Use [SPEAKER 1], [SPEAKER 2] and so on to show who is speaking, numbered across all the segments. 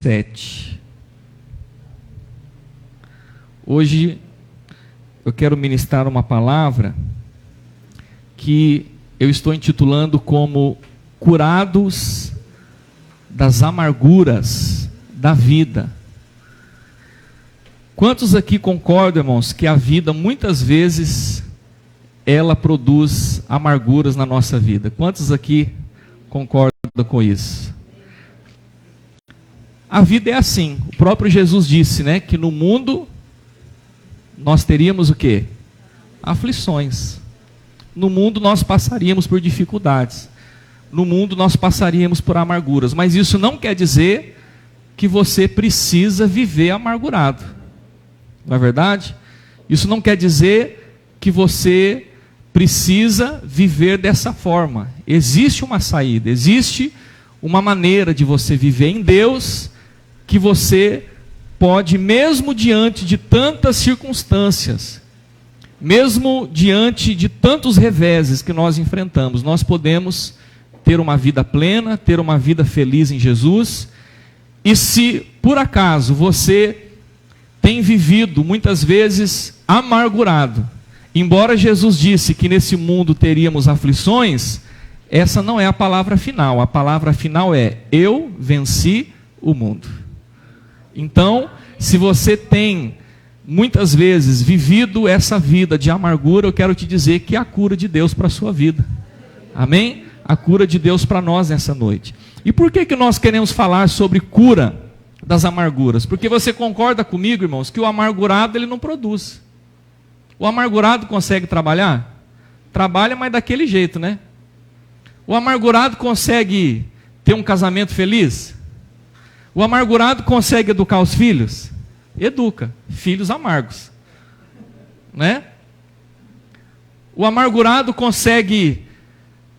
[SPEAKER 1] 7. Hoje eu quero ministrar uma palavra que eu estou intitulando como Curados das Amarguras da Vida. Quantos aqui concordam, irmãos, que a vida muitas vezes ela produz amarguras na nossa vida? Quantos aqui concordam com isso? A vida é assim. O próprio Jesus disse, né, que no mundo nós teríamos o quê? Aflições. No mundo nós passaríamos por dificuldades. No mundo nós passaríamos por amarguras. Mas isso não quer dizer que você precisa viver amargurado. Não é verdade? Isso não quer dizer que você precisa viver dessa forma. Existe uma saída, existe uma maneira de você viver em Deus, que você pode, mesmo diante de tantas circunstâncias, mesmo diante de tantos reveses que nós enfrentamos, nós podemos ter uma vida plena, ter uma vida feliz em Jesus. E se por acaso você tem vivido muitas vezes amargurado, embora Jesus disse que nesse mundo teríamos aflições, essa não é a palavra final. A palavra final é: eu venci o mundo. Então, se você tem muitas vezes vivido essa vida de amargura, eu quero te dizer que é a cura de Deus para a sua vida. Amém? A cura de Deus para nós nessa noite. E por que nós queremos falar sobre cura das amarguras? Porque você concorda comigo, irmãos, que o amargurado ele não produz. O amargurado consegue trabalhar? Trabalha, mas daquele jeito, né? O amargurado consegue ter um casamento feliz? O amargurado consegue educar os filhos? Educa, filhos amargos, né? O amargurado consegue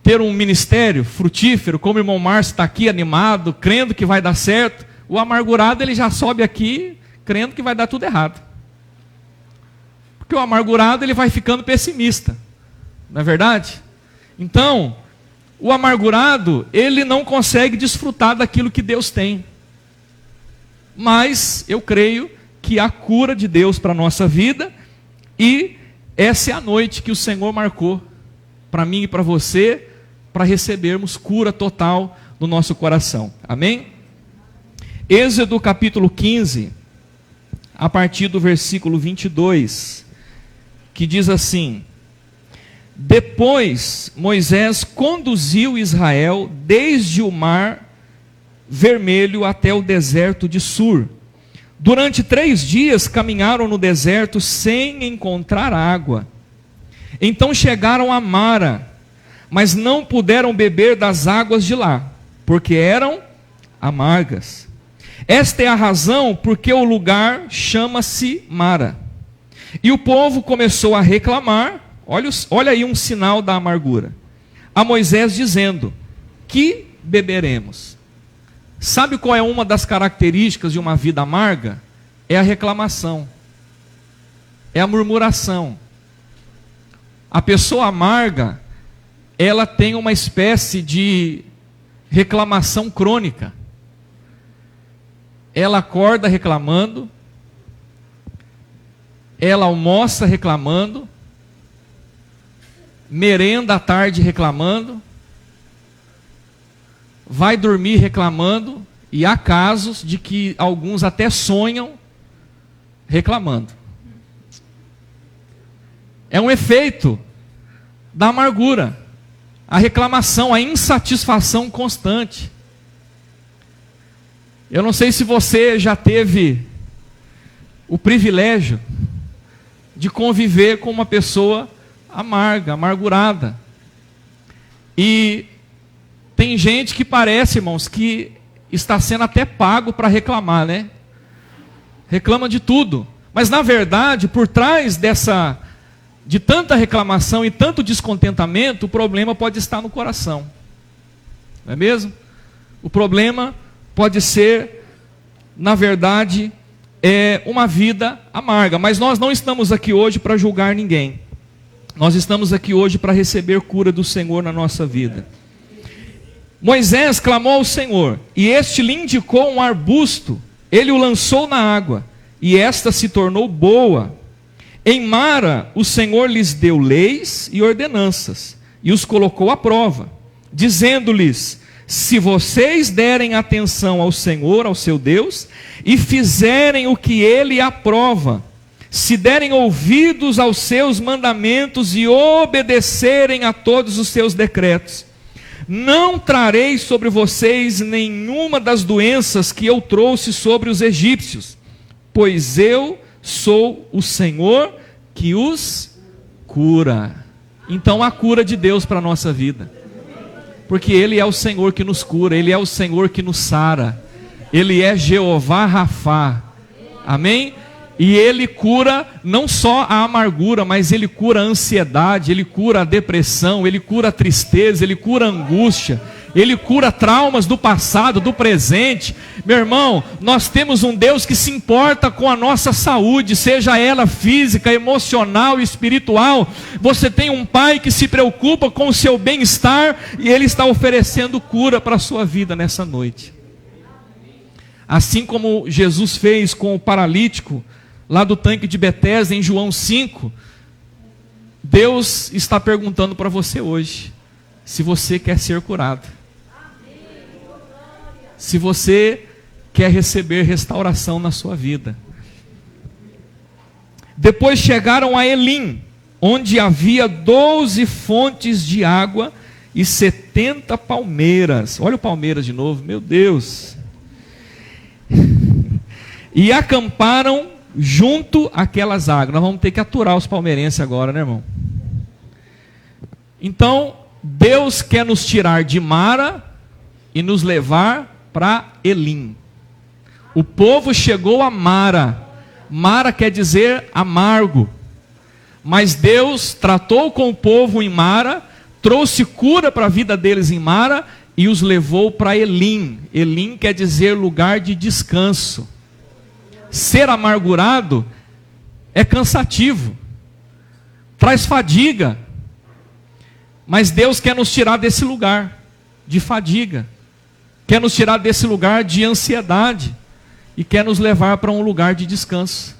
[SPEAKER 1] ter um ministério frutífero, como o irmão Márcio está aqui animado, crendo que vai dar certo. O amargurado ele já sobe aqui, crendo que vai dar tudo errado. Porque o amargurado ele vai ficando pessimista, não é verdade? Então, o amargurado ele não consegue desfrutar daquilo que Deus tem. Mas eu creio que há cura de Deus para a nossa vida, e essa é a noite que o Senhor marcou para mim e para você, para recebermos cura total no nosso coração. Amém? Êxodo capítulo 15, a partir do versículo 22, que diz assim: Depois Moisés conduziu Israel desde o mar Vermelho até o deserto de Sur. Durante 3 dias caminharam no deserto sem encontrar água. Então chegaram a Mara, mas não puderam beber das águas de lá, porque eram amargas. Esta é a razão porque o lugar chama-se Mara. E o povo começou a reclamar, olha aí um sinal da amargura, a Moisés dizendo: que beberemos? Sabe qual é uma das características de uma vida amarga? É a reclamação, é a murmuração. A pessoa amarga, ela tem uma espécie de reclamação crônica. Ela acorda reclamando, ela almoça reclamando, merenda à tarde reclamando, vai dormir reclamando, e há casos de que alguns até sonham reclamando. É um efeito da amargura, a reclamação, a insatisfação constante. Eu não sei se você já teve o privilégio de conviver com uma pessoa amarga, amargurada. E tem gente que parece, irmãos, que está sendo até pago para reclamar, né? Reclama de tudo. Mas na verdade, por trás de tanta reclamação e tanto descontentamento, o problema pode estar no coração. Não é mesmo? O problema pode ser, na verdade, uma vida amarga. Mas nós não estamos aqui hoje para julgar ninguém. Nós estamos aqui hoje para receber cura do Senhor na nossa vida. Moisés clamou ao Senhor, e este lhe indicou um arbusto. Ele o lançou na água, e esta se tornou boa. Em Mara, o Senhor lhes deu leis e ordenanças, e os colocou à prova, dizendo-lhes: se vocês derem atenção ao Senhor, ao seu Deus, e fizerem o que Ele aprova, se derem ouvidos aos seus mandamentos e obedecerem a todos os seus decretos, não trarei sobre vocês nenhuma das doenças que eu trouxe sobre os egípcios, pois eu sou o Senhor que os cura. Então, a cura de Deus para a nossa vida, porque Ele é o Senhor que nos cura, Ele é o Senhor que nos sara, Ele é Jeová Rafá, amém? E Ele cura não só a amargura, mas Ele cura a ansiedade, Ele cura a depressão, Ele cura a tristeza, Ele cura a angústia, Ele cura traumas do passado, do presente. Meu irmão, nós temos um Deus que se importa com a nossa saúde, seja ela física, emocional e espiritual. Você tem um Pai que se preocupa com o seu bem-estar, e Ele está oferecendo cura para a sua vida nessa noite. Assim como Jesus fez com o paralítico lá do tanque de Betesda, em João 5, Deus está perguntando para você hoje, se você quer ser curado, se você quer receber restauração na sua vida. Depois chegaram a Elim, onde havia 12 fontes de água e 70 palmeiras. Olha o palmeiras de novo, meu Deus. E acamparam junto àquelas águas. Nós vamos ter que aturar os palmeirenses agora, né, irmão? Então, Deus quer nos tirar de Mara e nos levar para Elim. O povo chegou a Mara. Mara quer dizer amargo. Mas Deus tratou com o povo em Mara, trouxe cura para a vida deles em Mara e os levou para Elim. Elim quer dizer lugar de descanso. Ser amargurado é cansativo, traz fadiga, mas Deus quer nos tirar desse lugar de fadiga, quer nos tirar desse lugar de ansiedade, e quer nos levar para um lugar de descanso.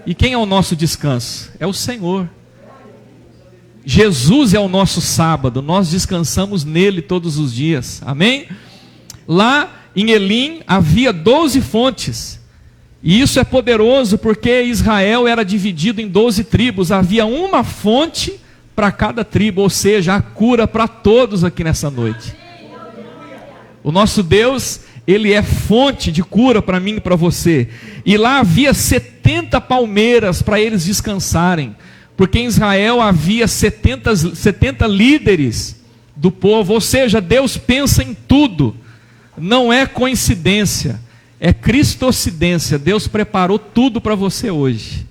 [SPEAKER 1] E quem é o nosso descanso? É o Senhor. Jesus é o nosso sábado, nós descansamos nele todos os dias, amém? Lá em Elim havia 12 fontes, e isso é poderoso porque Israel era dividido em 12 tribos, havia uma fonte para cada tribo, ou seja, a cura para todos aqui nessa noite. O nosso Deus, Ele é fonte de cura para mim e para você. E lá havia 70 palmeiras para eles descansarem, porque em Israel havia 70 líderes do povo, ou seja, Deus pensa em tudo, não é coincidência, é cristocidência. Deus preparou tudo para você hoje,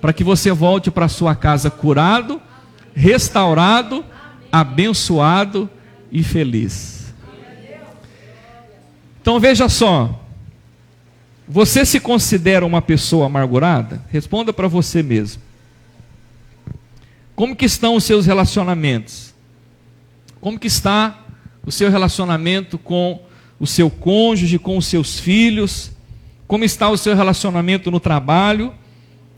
[SPEAKER 1] para que você volte para sua casa curado, restaurado, abençoado e feliz. Então veja só, você se considera uma pessoa amargurada? Responda para você mesmo. Como que estão os seus relacionamentos? Como que está o seu relacionamento com o seu cônjuge, com os seus filhos? Como está o seu relacionamento no trabalho?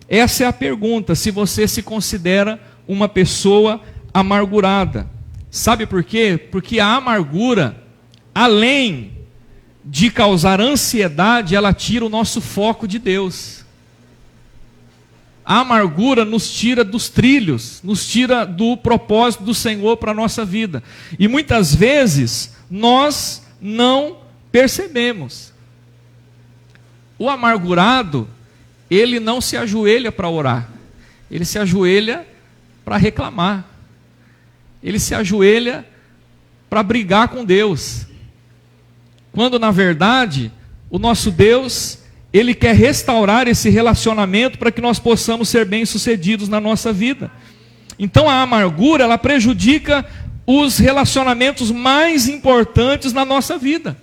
[SPEAKER 1] Essa é a pergunta, se você se considera uma pessoa amargurada. Sabe por quê? Porque a amargura, além de causar ansiedade, ela tira o nosso foco de Deus. A amargura nos tira dos trilhos, nos tira do propósito do Senhor para a nossa vida. E muitas vezes nós não percebemos. O amargurado, ele não se ajoelha para orar, ele se ajoelha para reclamar, ele se ajoelha para brigar com Deus, quando na verdade o nosso Deus, Ele quer restaurar esse relacionamento para que nós possamos ser bem-sucedidos na nossa vida. Então a amargura, ela prejudica os relacionamentos mais importantes na nossa vida.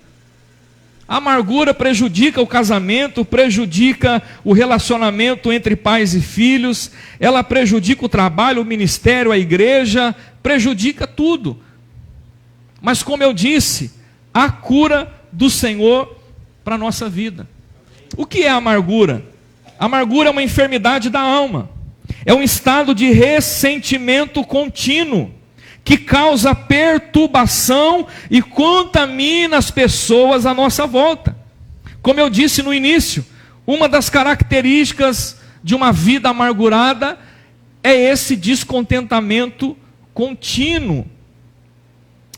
[SPEAKER 1] A amargura prejudica o casamento, prejudica o relacionamento entre pais e filhos, ela prejudica o trabalho, o ministério, a igreja, prejudica tudo. Mas como eu disse, a cura do Senhor para a nossa vida. O que é a amargura? A amargura é uma enfermidade da alma. É um estado de ressentimento contínuo, que causa perturbação e contamina as pessoas à nossa volta. Como eu disse no início, uma das características de uma vida amargurada é esse descontentamento contínuo.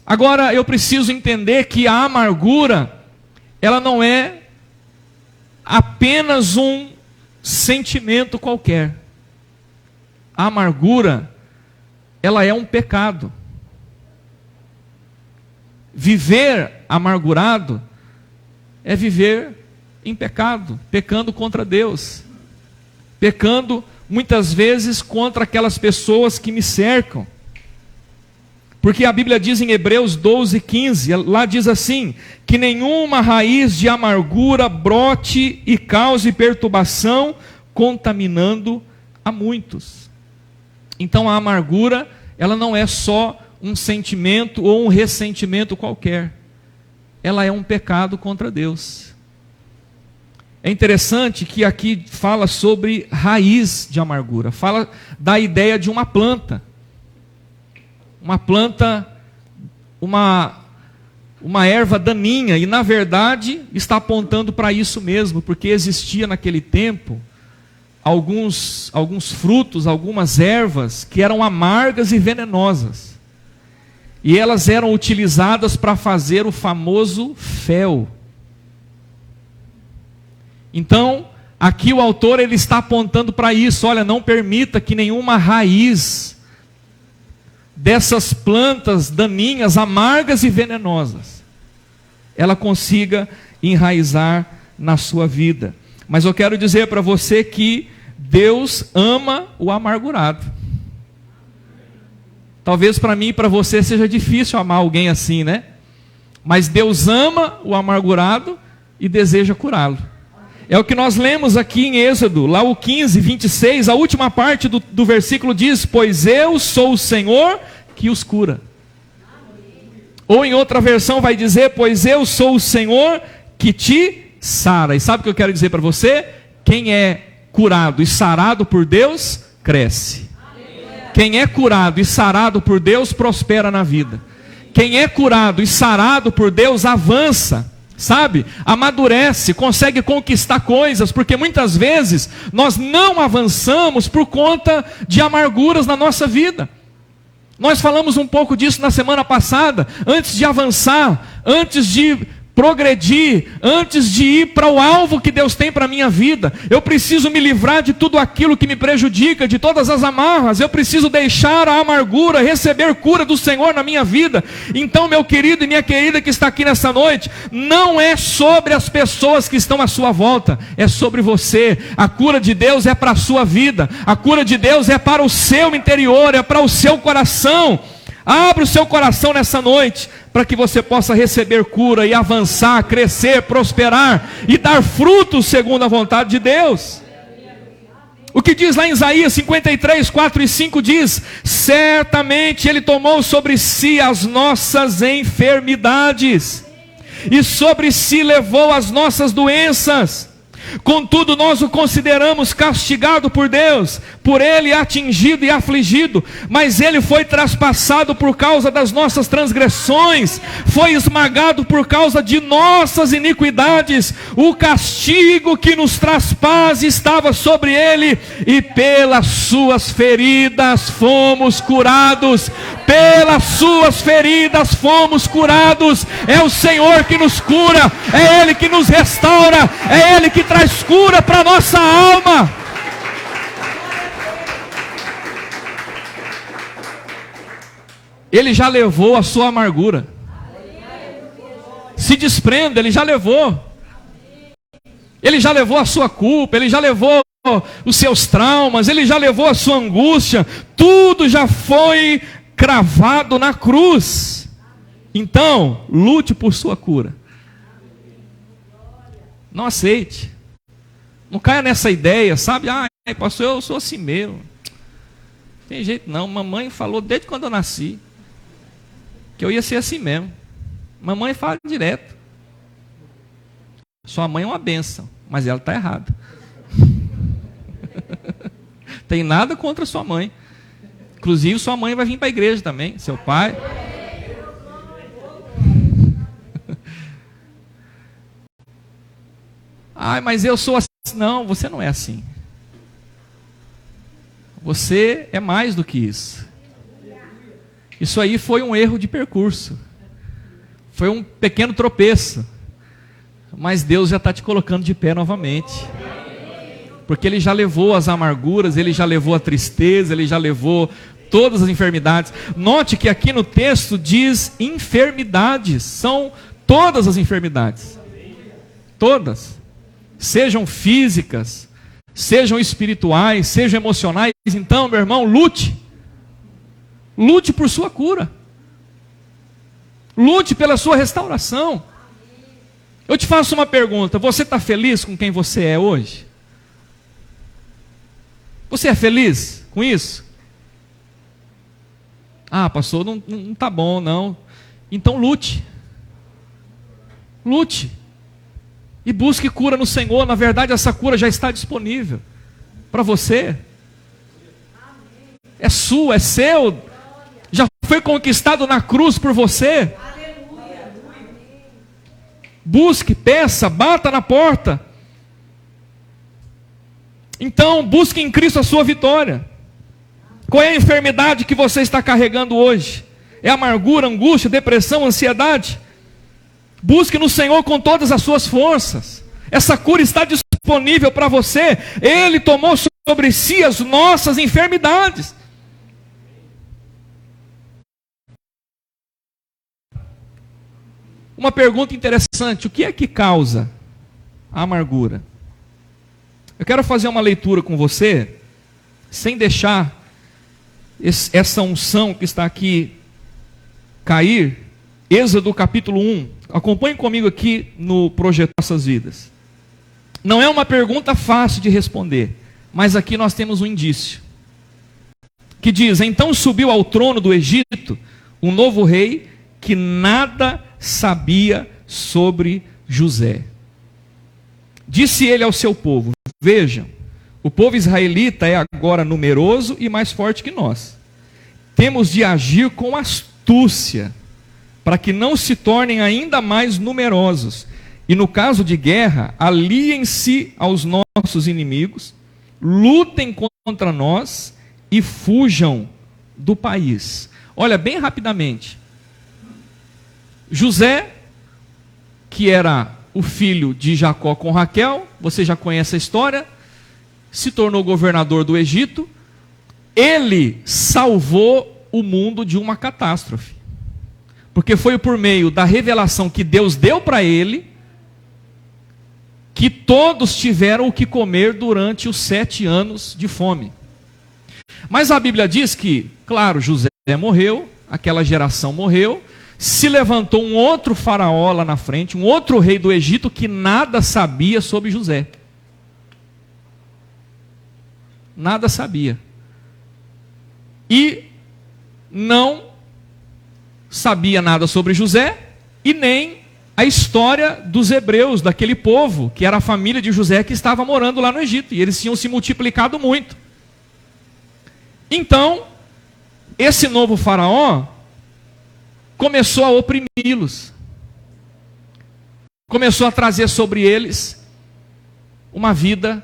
[SPEAKER 1] Agora, eu preciso entender que a amargura, ela não é apenas um sentimento qualquer. A amargura, ela é um pecado. Viver amargurado é viver em pecado, pecando contra Deus, pecando muitas vezes contra aquelas pessoas que me cercam. Porque a Bíblia diz em Hebreus 12:15, lá diz assim, que nenhuma raiz de amargura brote e cause perturbação, contaminando a muitos. Então a amargura, ela não é só um sentimento ou um ressentimento qualquer. Ela é um pecado contra Deus. É interessante que aqui fala sobre raiz de amargura, fala da ideia de uma planta. Uma planta, uma erva daninha, e na verdade está apontando para isso mesmo, porque existia naquele tempo alguns frutos, algumas ervas que eram amargas e venenosas. E elas eram utilizadas para fazer o famoso fel. Então, aqui o autor ele está apontando para isso. Olha, não permita que nenhuma raiz dessas plantas daninhas, amargas e venenosas, ela consiga enraizar na sua vida. Mas eu quero dizer para você que Deus ama o amargurado. Talvez para mim e para você seja difícil amar alguém assim, né? Mas Deus ama o amargurado e deseja curá-lo. É o que nós lemos aqui em Êxodo, lá o 15:26, a última parte do versículo diz: pois eu sou o Senhor que os cura. Ou em outra versão vai dizer: pois eu sou o Senhor que te sara. E sabe o que eu quero dizer para você? Quem é curado e sarado por Deus, cresce. Quem é curado e sarado por Deus, prospera na vida. Quem é curado e sarado por Deus, avança, sabe? Amadurece, consegue conquistar coisas, porque muitas vezes nós não avançamos por conta de amarguras na nossa vida. Nós falamos um pouco disso na semana passada. Antes de avançar, antes de progredir, antes de ir para o alvo que Deus tem para a minha vida, eu preciso me livrar de tudo aquilo que me prejudica, de todas as amarras. Eu preciso deixar a amargura, receber cura do Senhor na minha vida. Então, meu querido e minha querida que está aqui nessa noite, não é sobre as pessoas que estão à sua volta, é sobre você. A cura de Deus é para a sua vida, a cura de Deus é para o seu interior, é para o seu coração. Abra o seu coração nessa noite, para que você possa receber cura e avançar, crescer, prosperar e dar frutos segundo a vontade de Deus. O que diz lá em Isaías 53:4-5 diz: certamente Ele tomou sobre si as nossas enfermidades, e sobre si levou as nossas doenças. Contudo, nós o consideramos castigado por Deus, por Ele atingido e afligido, mas Ele foi traspassado por causa das nossas transgressões, foi esmagado por causa de nossas iniquidades. O castigo que nos traz paz estava sobre Ele, e pelas suas feridas fomos curados. Pelas suas feridas fomos curados. É o Senhor que nos cura, é Ele que nos restaura, é Ele que traz cura para a nossa alma. Ele já levou a sua amargura. Se desprenda, Ele já levou. Ele já levou a sua culpa, Ele já levou os seus traumas, Ele já levou a sua angústia. Tudo já foi cravado na cruz. Então, lute por sua cura. Não aceite. Não caia nessa ideia, sabe? Ah, pastor, eu sou assim mesmo. Tem jeito não, mamãe falou desde quando eu nasci. que eu ia ser assim mesmo. Mamãe fala direto. Sua mãe é uma bênção, mas ela está errada. Tem nada contra sua mãe. Inclusive, sua mãe vai vir para a igreja também, seu pai. Ai, mas eu sou assim. Não, você não é assim. Você é mais do que isso. Isso aí foi um erro de percurso. Foi um pequeno tropeço. Mas Deus já está te colocando de pé novamente. Porque Ele já levou as amarguras, Ele já levou a tristeza, Ele já levou todas as enfermidades. Note que aqui no texto diz enfermidades. São todas as enfermidades. Todas. Sejam físicas, sejam espirituais, sejam emocionais. Então, meu irmão, lute. Lute por sua cura. Lute pela sua restauração. Eu te faço uma pergunta. Você está feliz com quem você é hoje? Você é feliz com isso? Ah, pastor, não está bom, não. Então lute. Lute. E busque cura no Senhor. Na verdade, essa cura já está disponível para você. É sua, é seu. Já foi conquistado na cruz por você. Busque, peça, bata na porta. Então, busque em Cristo a sua vitória. Qual é a enfermidade que você está carregando hoje? É amargura, angústia, depressão, ansiedade? Busque no Senhor com todas as suas forças. Essa cura está disponível para você. Ele tomou sobre si as nossas enfermidades. Uma pergunta interessante: o que é que causa a amargura? Eu quero fazer uma leitura com você, sem deixar essa unção que está aqui cair. Êxodo capítulo 1. Acompanhe comigo aqui no projeto Nossas Vidas. Não é uma pergunta fácil de responder, mas aqui nós temos um indício. Que diz: então subiu ao trono do Egito um novo rei que nada sabia sobre José. Disse ele ao seu povo: vejam, o povo israelita é agora numeroso e mais forte que nós. Temos de agir com astúcia, para que não se tornem ainda mais numerosos. E no caso de guerra, aliem-se aos nossos inimigos, lutem contra nós e fujam do país. Olha, bem rapidamente. José, que era o filho de Jacó com Raquel, você já conhece a história, se tornou governador do Egito. Ele salvou o mundo de uma catástrofe, porque foi por meio da revelação que Deus deu para ele, que todos tiveram o que comer durante os 7 anos de fome. Mas a Bíblia diz que, claro, José morreu, aquela geração morreu, se levantou um outro faraó lá na frente, um outro rei do Egito que nada sabia sobre José. Nada sabia. E não sabia nada sobre José e nem a história dos hebreus, daquele povo, que era a família de José que estava morando lá no Egito. E eles tinham se multiplicado muito. Então, esse novo faraó começou a oprimi-los. Começou a trazer sobre eles uma vida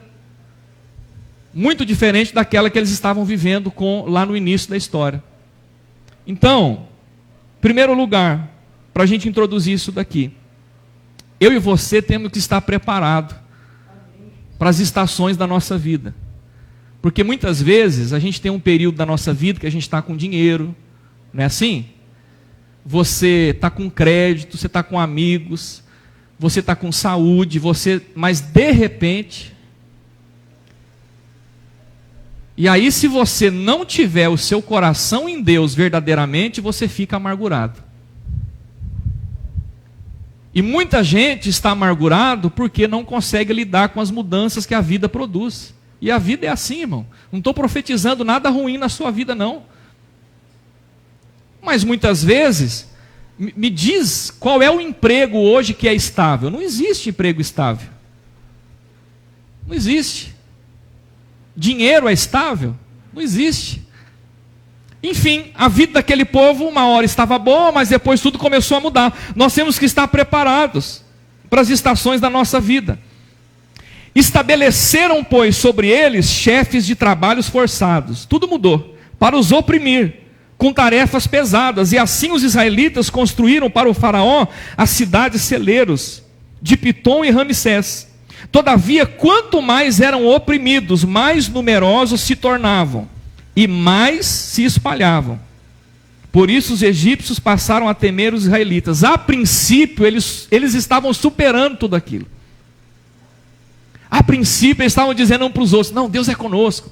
[SPEAKER 1] muito diferente daquela que eles estavam vivendo lá no início da história. Então, em primeiro lugar, para a gente introduzir isso daqui, eu e você temos que estar preparados para as estações da nossa vida. Porque muitas vezes a gente tem um período da nossa vida que a gente está com dinheiro, não é assim? Você está com crédito, você está com amigos, você está com saúde, mas de repente... E aí, se você não tiver o seu coração em Deus verdadeiramente, você fica amargurado. E muita gente está amargurado porque não consegue lidar com as mudanças que a vida produz. E a vida é assim, irmão. Não estou profetizando nada ruim na sua vida, não. Mas muitas vezes, Me diz qual é o emprego hoje que é estável. Não existe emprego estável. Não existe. Dinheiro é estável? Não existe. Enfim, a vida daquele povo uma hora estava boa, mas depois tudo começou a mudar. Nós temos que estar preparados para as estações da nossa vida. Estabeleceram, pois, sobre eles chefes de trabalhos forçados. Tudo mudou. Para os oprimir, com tarefas pesadas. E assim os israelitas construíram para o faraó as cidades celeiros de Pitom e Ramsés. Todavia, quanto mais eram oprimidos, mais numerosos se tornavam e mais se espalhavam. Por isso os egípcios passaram a temer os israelitas. A princípio, eles estavam superando tudo aquilo. A princípio, eles estavam dizendo um para os outros: não, Deus é conosco.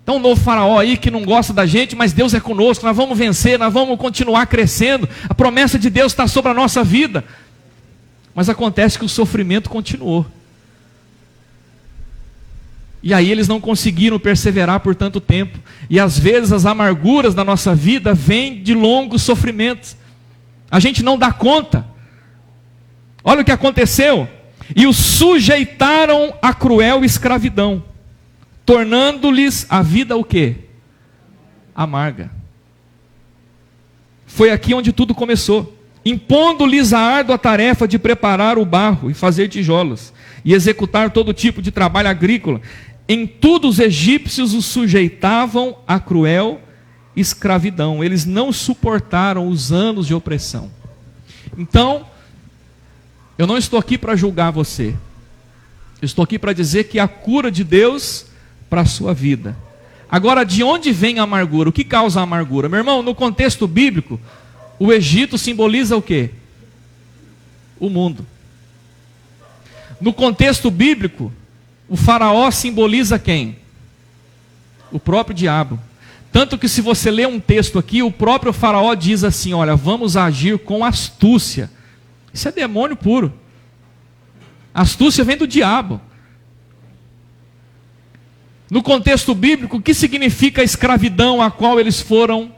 [SPEAKER 1] Então um novo faraó aí que não gosta da gente, mas Deus é conosco, nós vamos vencer, nós vamos continuar crescendo. A promessa de Deus está sobre a nossa vida. Mas acontece que o sofrimento continuou. E aí eles não conseguiram perseverar por tanto tempo. E às vezes as amarguras da nossa vida vêm de longos sofrimentos. A gente não dá conta. Olha o que aconteceu. E os sujeitaram à cruel escravidão, tornando-lhes a vida o quê? Amarga. Foi aqui onde tudo começou. Impondo-lhes a árdua tarefa de preparar o barro e fazer tijolos, e executar todo tipo de trabalho agrícola. Em tudo os egípcios os sujeitavam à cruel escravidão. Eles não suportaram os anos de opressão. Então, eu não estou aqui para julgar você. Eu estou aqui para dizer que a cura de Deus para a sua vida. Agora, de onde vem a amargura? O que causa a amargura? Meu irmão, no contexto bíblico, o Egito simboliza o quê? O mundo. No contexto bíblico, o faraó simboliza quem? O próprio diabo. Tanto que se você ler um texto aqui, o próprio faraó diz assim: olha, vamos agir com astúcia. Isso é demônio puro. Astúcia vem do diabo. No contexto bíblico, o que significa a escravidão a qual eles foram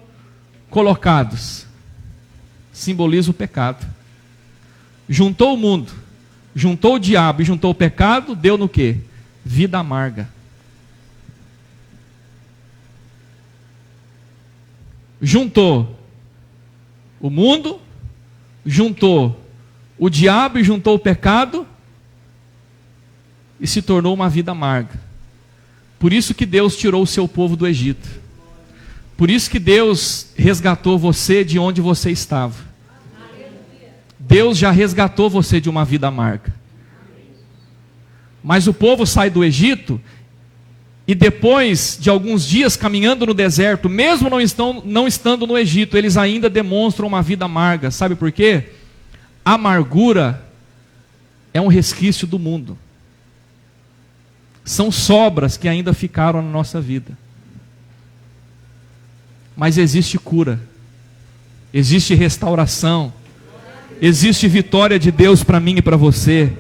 [SPEAKER 1] colocados? Simboliza o pecado. Juntou o mundo, juntou o diabo e juntou o pecado, deu no quê? Vida amarga. Juntou o mundo, juntou o diabo e juntou o pecado e se tornou uma vida amarga. Por isso que Deus tirou o seu povo do Egito. Por isso que Deus resgatou você de onde você estava. Deus já resgatou você de uma vida amarga. Mas o povo sai do Egito e depois de alguns dias caminhando no deserto, mesmo não estando no Egito, eles ainda demonstram uma vida amarga. Sabe por quê? A amargura é um resquício do mundo. São sobras que ainda ficaram na nossa vida. Mas existe cura, existe restauração, existe vitória de Deus para mim e para você.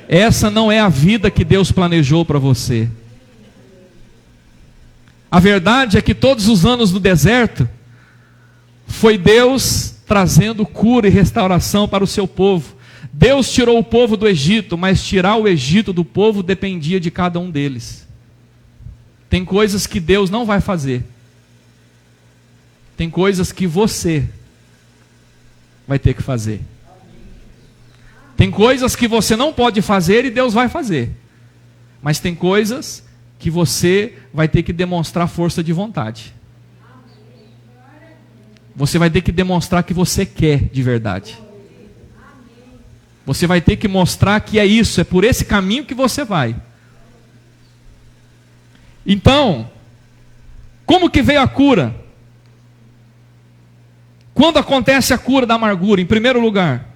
[SPEAKER 1] Essa não é a vida que Deus planejou para você. A verdade é que todos os anos no deserto foi Deus trazendo cura e restauração para o seu povo. Deus tirou o povo do Egito, mas tirar o Egito do povo dependia de cada um deles. Tem coisas que Deus não vai fazer. Tem coisas que você vai ter que fazer. Tem coisas que você não pode fazer e Deus vai fazer. Mas tem coisas que você vai ter que demonstrar força de vontade. Você vai ter que demonstrar que você quer de verdade. Você vai ter que mostrar que é isso, é por esse caminho que você vai. Então, como que veio a cura? Quando acontece a cura da amargura? Em primeiro lugar,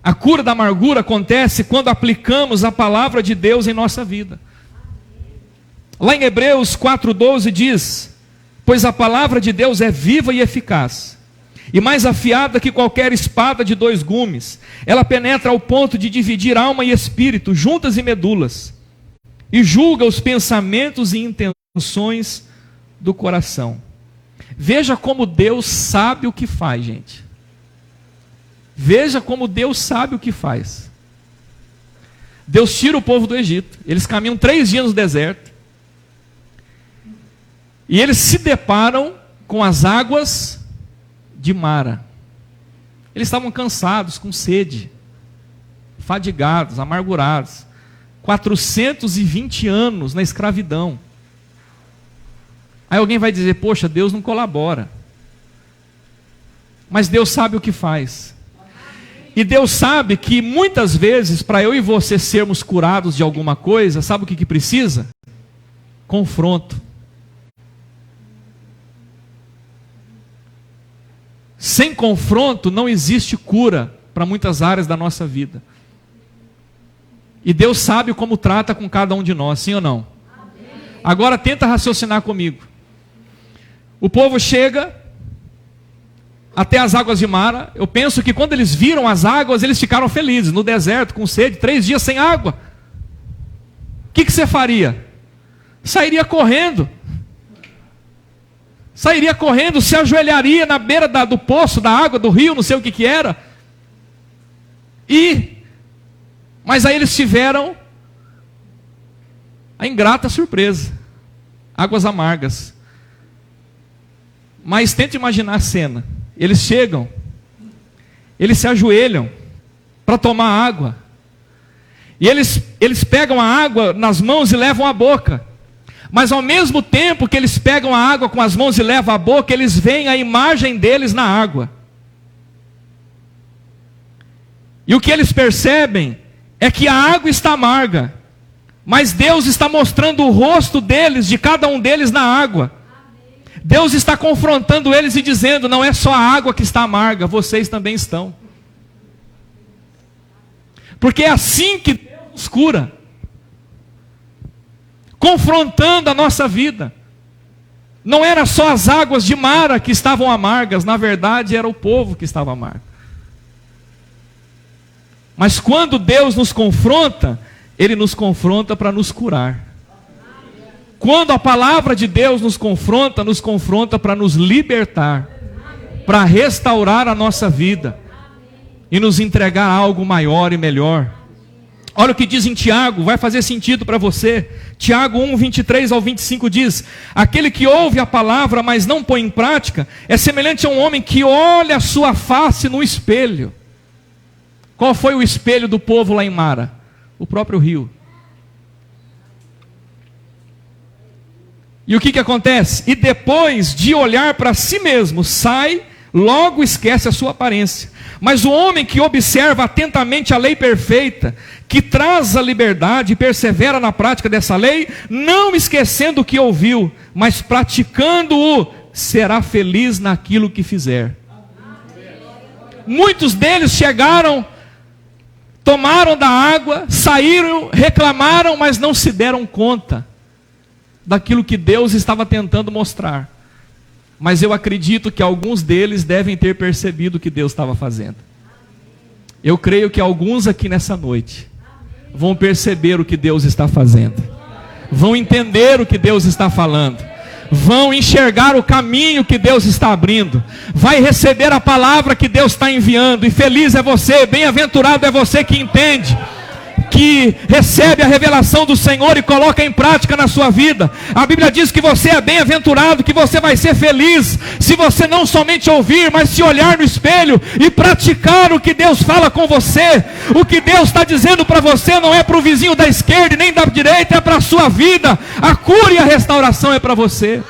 [SPEAKER 1] a cura da amargura acontece quando aplicamos a palavra de Deus em nossa vida. Lá em Hebreus 4:12 diz: pois a palavra de Deus é viva e eficaz, e mais afiada que qualquer espada de 2 gumes. Ela penetra ao ponto de dividir alma e espírito, juntas e medulas, e julga os pensamentos e intenções do coração. Veja como Deus sabe o que faz, gente. Veja como Deus sabe o que faz. Deus tira o povo do Egito. Eles caminham 3 dias no deserto. E eles se deparam com as águas de Mara. Eles estavam cansados, com sede, fadigados, amargurados. 420 anos na escravidão. Aí alguém vai dizer, poxa, Deus não colabora. Mas Deus sabe o que faz. E Deus sabe que muitas vezes, para eu e você sermos curados de alguma coisa, sabe o que precisa? Confronto. Sem confronto não existe cura para muitas áreas da nossa vida. E Deus sabe como trata com cada um de nós, sim ou não? Amém. Agora tenta raciocinar comigo. O povo chega até as águas de Mara. Eu penso que quando eles viram as águas, eles ficaram felizes. No deserto, com sede, 3 dias sem água. O que você faria? Sairia correndo. Sairia correndo, se ajoelharia na beira do poço, da água, do rio, não sei o que era. Mas aí eles tiveram a ingrata surpresa. Águas amargas. Mas tenta imaginar a cena. Eles chegam, eles se ajoelham para tomar água. E eles pegam a água nas mãos e levam à boca. Mas ao mesmo tempo que eles pegam a água com as mãos e levam à boca, eles veem a imagem deles na água. E o que eles percebem é que a água está amarga, mas Deus está mostrando o rosto deles, de cada um deles na água. Deus está confrontando eles e dizendo, não é só a água que está amarga, vocês também estão. Porque é assim que Deus nos cura. Confrontando a nossa vida. Não era só as águas de Mara que estavam amargas, na verdade era o povo que estava amargo. Mas quando Deus nos confronta, Ele nos confronta para nos curar. Quando a palavra de Deus nos confronta para nos libertar, para restaurar a nossa vida e nos entregar algo maior e melhor. Olha o que diz em Tiago, vai fazer sentido para você. Tiago 1, 23 ao 25 diz: aquele que ouve a palavra, mas não põe em prática, é semelhante a um homem que olha a sua face no espelho. Qual foi o espelho do povo lá em Mara? O próprio rio. E o que acontece? E depois de olhar para si mesmo, sai, logo esquece a sua aparência. Mas o homem que observa atentamente a lei perfeita, que traz a liberdade e persevera na prática dessa lei, não esquecendo o que ouviu, mas praticando-o, será feliz naquilo que fizer. Muitos deles chegaram, tomaram da água, saíram, reclamaram, mas não se deram conta daquilo que Deus estava tentando mostrar. Mas eu acredito que alguns deles devem ter percebido o que Deus estava fazendo. Eu creio que alguns aqui nessa noite vão perceber o que Deus está fazendo, vão entender o que Deus está falando, vão enxergar o caminho que Deus está abrindo, vai receber a palavra que Deus está enviando. E feliz é você, bem-aventurado é você que entende, que recebe a revelação do Senhor e coloca em prática na sua vida. A Bíblia diz que você é bem-aventurado, que você vai ser feliz se você não somente ouvir, mas se olhar no espelho e praticar o que Deus fala com você. O que Deus está dizendo para você não é para o vizinho da esquerda nem da direita, é para a sua vida. A cura e a restauração é para você.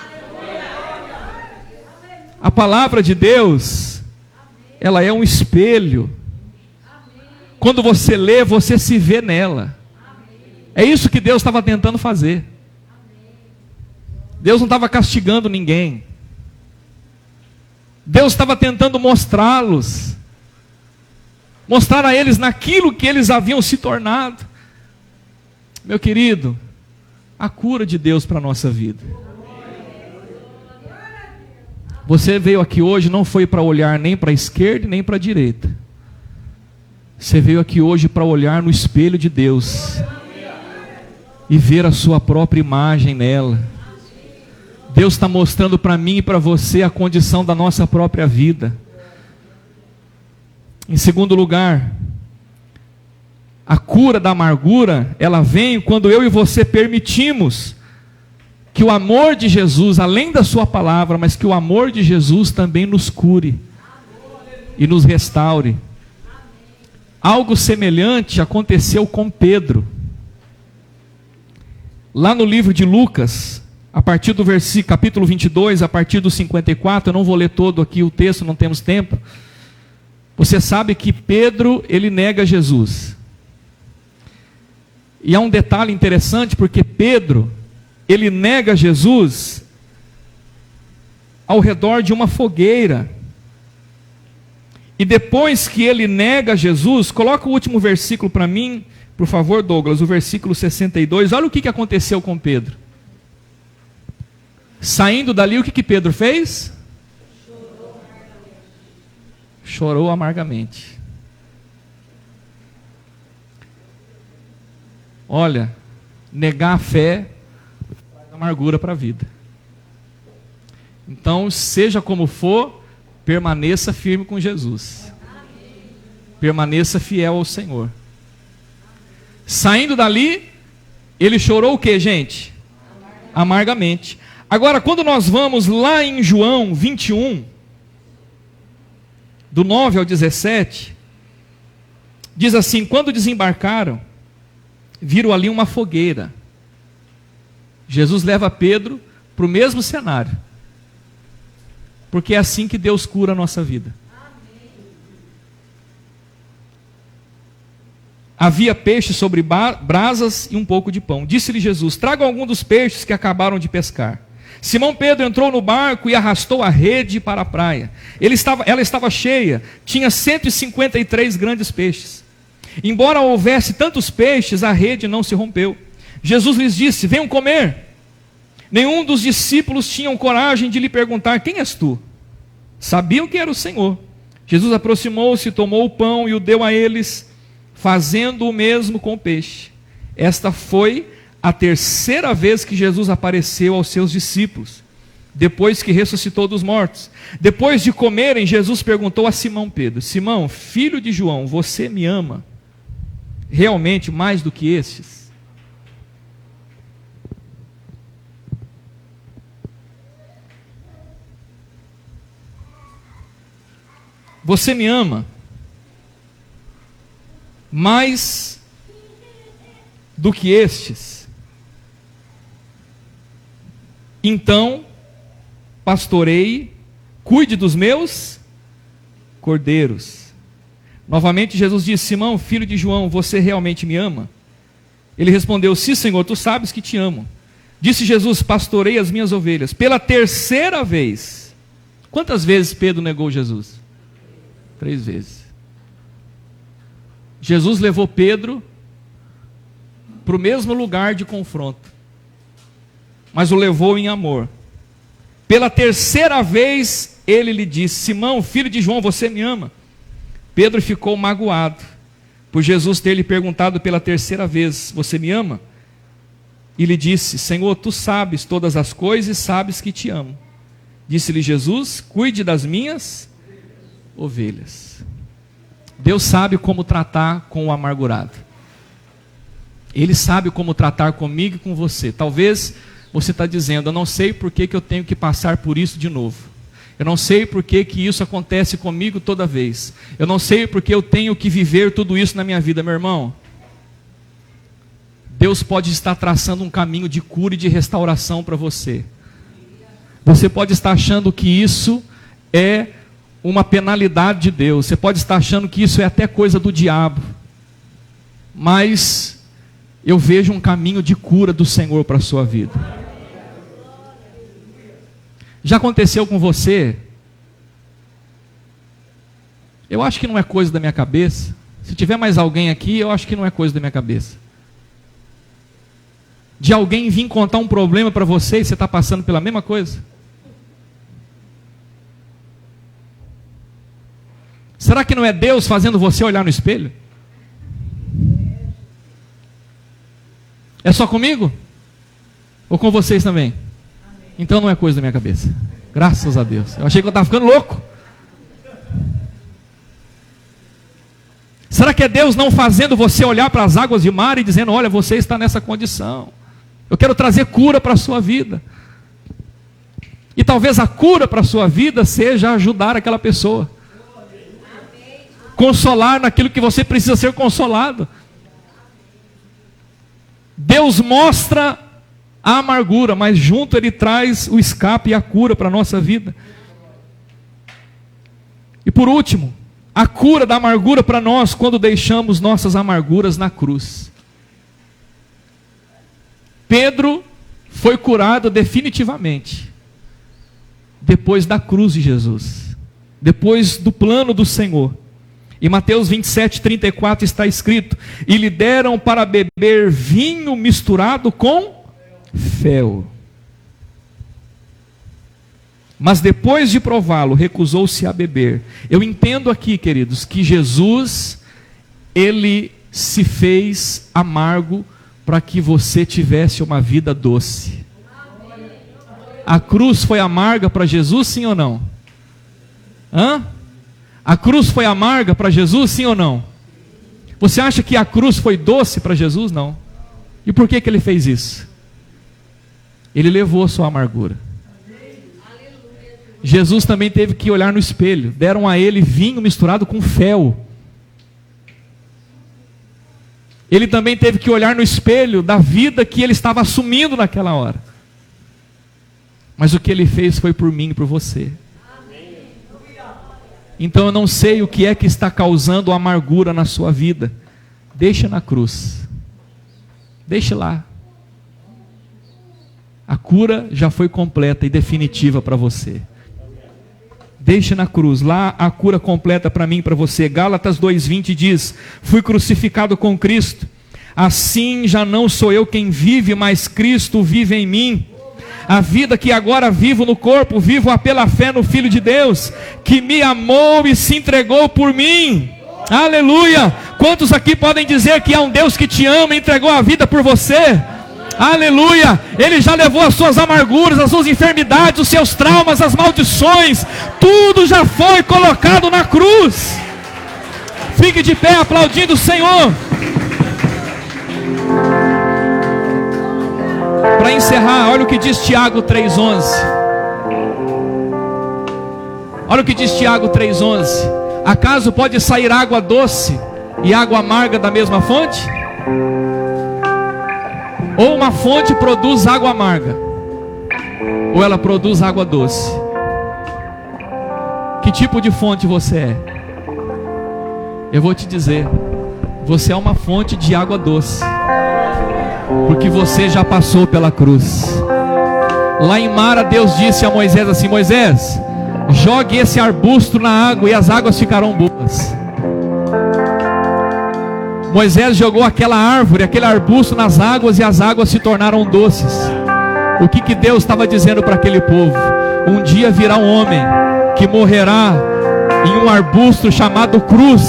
[SPEAKER 1] A palavra de Deus, ela é um espelho. Quando você lê, você se vê nela. É isso que Deus estava tentando fazer. Deus não estava castigando ninguém. Deus estava tentando mostrá-los. Mostrar a eles naquilo que eles haviam se tornado. Meu querido, a cura de Deus para a nossa vida. Você veio aqui hoje, não foi para olhar nem para a esquerda nem para a direita. Você veio aqui hoje para olhar no espelho de Deus e ver a sua própria imagem nela. Deus está mostrando para mim e para você a condição da nossa própria vida. Em segundo lugar, a cura da amargura, ela vem quando eu e você permitimos que o amor de Jesus, além da sua palavra, mas que o amor de Jesus também nos cure e nos restaure. Algo semelhante aconteceu com Pedro. Lá no livro de Lucas, a partir do versículo, capítulo 22, a partir do 54, eu não vou ler todo aqui o texto, não temos tempo. Você sabe que Pedro, ele nega Jesus. E há um detalhe interessante, porque Pedro, ele nega Jesus ao redor de uma fogueira. E depois que ele nega Jesus, coloca o último versículo para mim, por favor, Douglas, o versículo 62. Olha o que aconteceu com Pedro. Saindo dali, o que Pedro fez? Chorou amargamente. Olha, negar a fé traz amargura para a vida. Então, seja como for, permaneça firme com Jesus. Permaneça fiel ao Senhor. Saindo dali, ele chorou o que, gente? Amargamente. Agora, quando nós vamos lá em João 21, do 9 ao 17, diz assim: quando desembarcaram, viram ali uma fogueira. Jesus leva Pedro para o mesmo cenário. Porque é assim que Deus cura a nossa vida. Havia peixe sobre brasas e um pouco de pão. Disse-lhe Jesus: tragam algum dos peixes que acabaram de pescar. Simão Pedro entrou no barco e arrastou a rede para a praia. Ela estava cheia, tinha 153 grandes peixes. Embora houvesse tantos peixes, a rede não se rompeu. Jesus lhes disse: venham comer. Nenhum dos discípulos tinham coragem de lhe perguntar: quem és tu? Sabiam que era o Senhor. Jesus aproximou-se, tomou o pão e o deu a eles, fazendo o mesmo com o peixe. Esta foi a terceira vez que Jesus apareceu aos seus discípulos, depois que ressuscitou dos mortos. Depois de comerem, Jesus perguntou a Simão Pedro: Simão, filho de João, você me ama realmente mais do que estes? Você me ama mais do que estes? Então, pastoreie, cuide dos meus cordeiros. Novamente Jesus disse: Simão, filho de João, você realmente me ama? Ele respondeu: sim, Senhor, tu sabes que te amo. Disse Jesus: pastorei as minhas ovelhas. Pela terceira vez. Quantas vezes Pedro negou Jesus? 3 vezes. Jesus levou Pedro para o mesmo lugar de confronto, mas o levou em amor. Pela terceira vez ele lhe disse: Simão, filho de João, você me ama? Pedro ficou magoado por Jesus ter lhe perguntado pela terceira vez: você me ama? E lhe disse: Senhor, tu sabes todas as coisas e sabes que te amo. Disse-lhe Jesus: cuide das minhas ovelhas. Deus sabe como tratar com o amargurado. Ele sabe como tratar comigo e com você. Talvez você está dizendo: eu não sei por que eu tenho que passar por isso de novo. Eu não sei por que isso acontece comigo toda vez. Eu não sei por que eu tenho que viver tudo isso na minha vida. Meu irmão, Deus pode estar traçando um caminho de cura e de restauração para você. Você pode estar achando que isso é uma penalidade de Deus. Você pode estar achando que isso é até coisa do diabo. Mas eu vejo um caminho de cura do Senhor para a sua vida. Já aconteceu com você? Eu acho que não é coisa da minha cabeça. Se tiver mais alguém aqui, eu acho que não é coisa da minha cabeça. De alguém vir contar um problema para você e você está passando pela mesma coisa? Será que não é Deus fazendo você olhar no espelho? É só comigo? Ou com vocês também? Então não é coisa da minha cabeça. Graças a Deus. Eu achei que eu estava ficando louco. Será que é Deus não fazendo você olhar para as águas de mar e dizendo, olha, você está nessa condição, eu quero trazer cura para a sua vida? E talvez a cura para a sua vida seja ajudar aquela pessoa, consolar naquilo que você precisa ser consolado. Deus mostra a amargura, mas junto Ele traz o escape e a cura para a nossa vida. E por último, a cura da amargura para nós quando deixamos nossas amarguras na cruz. Pedro foi curado definitivamente depois da cruz de Jesus, depois do plano do Senhor. Em Mateus 27:34 está escrito: e lhe deram para beber vinho misturado com fel. Mas depois de prová-lo, recusou-se a beber. Eu entendo aqui, queridos, que Jesus, Ele se fez amargo para que você tivesse uma vida doce. A cruz foi amarga para Jesus, sim ou não? A cruz foi amarga para Jesus, sim ou não? Você acha que a cruz foi doce para Jesus? Não. E por que Ele fez isso? Ele levou a sua amargura. Jesus também teve que olhar no espelho. Deram a Ele vinho misturado com fel. Ele também teve que olhar no espelho da vida que Ele estava assumindo naquela hora. Mas o que Ele fez foi por mim e por você. Então eu não sei o que é que está causando amargura na sua vida. Deixa na cruz. Deixe lá. A cura já foi completa e definitiva para você. Deixe na cruz, lá a cura completa para mim e para você. Gálatas 2:20 diz: fui crucificado com Cristo, assim já não sou eu quem vive, mas Cristo vive em mim. A vida que agora vivo no corpo, vivo-a pela fé no Filho de Deus, que me amou e se entregou por mim. Aleluia! Quantos aqui podem dizer que há um Deus que te ama e entregou a vida por você? Aleluia! Ele já levou as suas amarguras, as suas enfermidades, os seus traumas, as maldições, tudo já foi colocado na cruz. Fique de pé aplaudindo o Senhor. Para encerrar, olha o que diz Tiago 3:11. Olha o que diz Tiago 3:11. Acaso pode sair água doce e água amarga da mesma fonte? Ou uma fonte produz água amarga, ou ela produz água doce? Que tipo de fonte você é? Eu vou te dizer, você é uma fonte de água doce, porque você já passou pela cruz. Lá em Mara, Deus disse a Moisés assim: Moisés, jogue esse arbusto na água e as águas ficarão boas. Moisés jogou aquela árvore, aquele arbusto nas águas e as águas se tornaram doces. O que Deus estava dizendo para aquele povo? Um dia virá um homem que morrerá em um arbusto chamado cruz,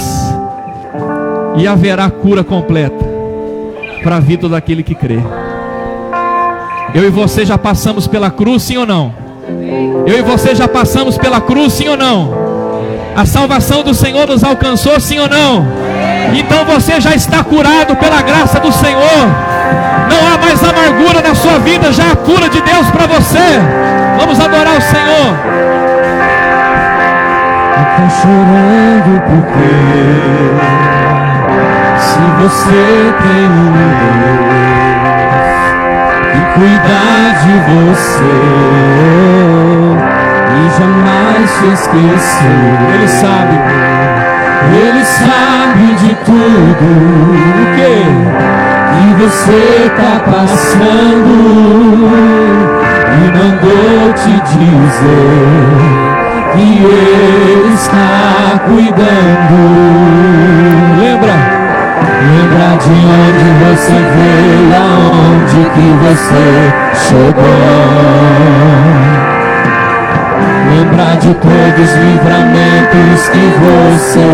[SPEAKER 1] e haverá cura completa para a vida daquele que crê. Eu e você já passamos pela cruz, sim ou não? Eu e você já passamos pela cruz, sim ou não? A salvação do Senhor nos alcançou, sim ou não? Então você já está curado pela graça do Senhor. Não há mais amargura na sua vida, já há cura de Deus para você. Vamos adorar o Senhor.
[SPEAKER 2] Está chorando porque se você tem um Deus que cuidar de você e jamais te esquecer, Ele sabe de tudo o que você está passando e mandou te dizer que Ele está cuidando. Lembra de onde você veio, aonde que você chegou. Lembra de todos os livramentos que você